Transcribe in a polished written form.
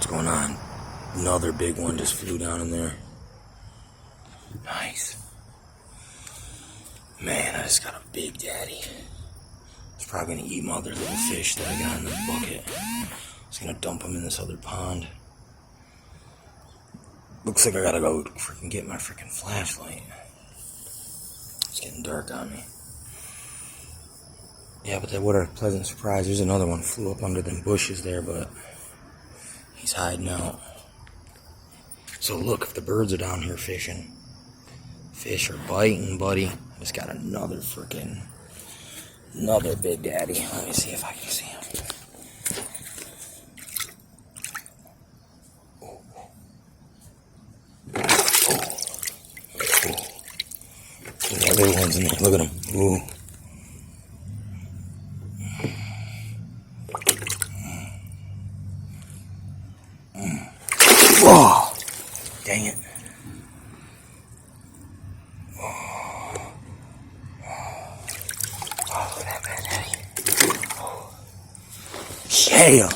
going on? Another big one just flew down in there. Nice. Man, I just got a big daddy. It's probably gonna eat my other little fish that I got in the bucket. I was gonna dump them in this other pond. Looks like I gotta go freaking get my freaking flashlight. It's getting dark on me. Yeah, but what a pleasant surprise. There's another one flew up under them bushes there, but he's hiding out. So look, if the birds are down here fishing, fish are biting, buddy. I just got another big daddy. Let me see if I can see him. Yeah, big ones in there. Look at him. Ooh. Oh, dang it. Oh, look at that bad daddy. Oh. Yeah.